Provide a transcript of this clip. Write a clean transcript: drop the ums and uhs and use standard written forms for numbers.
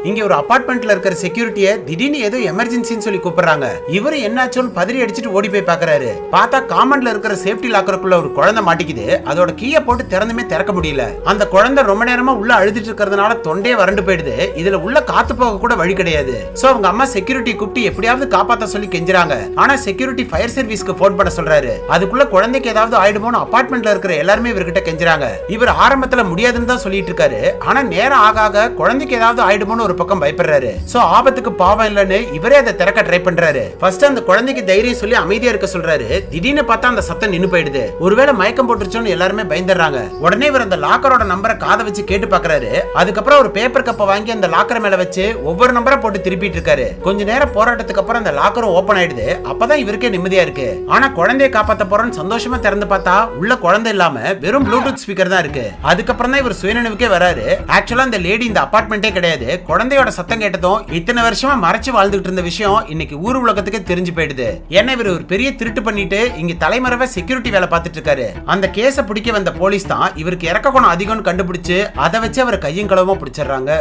இங்க ஒரு அபார்ட்மெண்ட்ல இருக்கிற செக்யூரிட்டிய திடீர்னு ஏதோ எமர்ஜென்சின்னு சொல்லி கூப்பிடுறாங்க. இவரு என்னாச்சுன்னு பதறி அடிச்சிட்டு ஓடி போய் பாக்குறாரு. பார்த்தா காமன்ல இருக்கிற சேஃப்டி லாக்கருக்குள்ள ஒரு குழந்தை மாட்டிக்குது. அதோட கீயை போட்டு திறந்துமே திறக்க முடியல. அந்த குழந்தை ரொம்ப நேரமா உள்ள அழுதுட்டு இருக்கிறதுனால தொண்டையே வறண்டு போயிடுது. இதுல உள்ள காத்து போக கூட வழி கிடையாது. சோ அவங்க அம்மா செக்யூரிட்டி கூப்பிட்டு எப்படியாவது காப்பாத்த சொல்லி கெஞ்சுறாங்க. ஆனா செக்யூரிட்டி ஃபயர் சர்வீஸ்க்கு போன் பண்ண சொல்றாரு. அதுக்குள்ள குழந்தைக்கு ஏதாவது ஆயிடுமோன்னு அபார்ட்மெண்ட்ல இருக்கிற எல்லாருமே இவர்கிட்ட கெஞ்சுறாங்க. இவர் ஆரம்பத்துல முடியாதுன்னு தான் சொல்லிட்டு இருக்காரு. ஆனா நேரம் ஆக ஆக குழந்தைக்கு ஏதாவது ஆயிடுமோன்னு ஒரு பக்கம் பயப்படுறாரு. சோ ஆபத்துக்கு பாவம் இல்லன்னு இவரே அதை திறக்க ட்ரை பண்றாரு. ஃபர்ஸ்ட் அந்த குழந்தைக்கு தைரியம் சொல்லி அமைதியா இருக்க சொல்றாரு. திடீர்னு பார்த்தா அந்த சத்தம் நின்னு போயிடுது. ஒருவேளை மயக்கம் போட்டுருச்சோன்னு எல்லாருமே பயந்துறாங்க. உடனே இவர் அந்த லாக்கரோட நம்பரை காதை வச்சு கேட்டு பாக்குறாரு. அதுக்கப்புறம் ஒரு பேப்பர் கப்பை வாங்கி அந்த லாக்கர் மேல வச்சு ஒவ்வொரு நம்பரை போட்டு திருப்பிட்டு இருக்காரு. கொஞ்ச நேரம் போராட்டத்துக்கு அப்புறம் அந்த லாக்கரும் ஓபன் ஆயிடுது. அப்பதான் இவருக்கே நிம்மதியா இருக்கு. ஆனா குழந்தையை காப்பாத்த போறோம்னு சந்தோஷமா திறந்து பார்த்தா உள்ள குழந்தை இல்லாம வெறும் ப்ளூடூத் ஸ்பீக்கர் தான் இருக்கு. அதுக்கப்புறம் தான் இவர் சுயநினைவுக்கே வராரு. ஆக்சுவலா இந்த லேடி இந்த அபார்ட்மெண்டே கிடையாது. குழந்தையோட சத்தம் கேட்டதும் இத்தனை வருஷமா மறைச்சு வாழ்ந்துட்டு இருந்த விஷயம் இன்னைக்கு ஊர் உலகத்துக்கு தெரிஞ்சு போயிடுது. ஏன்னா இவர் ஒரு பெரிய திருட்டு பண்ணிட்டு இங்க தலைமறைவா செக்யூரிட்டி வேலை பார்த்துட்டு இருக்காரு. அந்த கேஸ பிடிக்க வந்த போலீஸ் தான் இவருக்கு இறக்க குணம் அதிகம்னு கண்டுபிடிச்சு அதை வச்சு அவரை கையும் களவுமா பிடிச்சிடுறாங்க.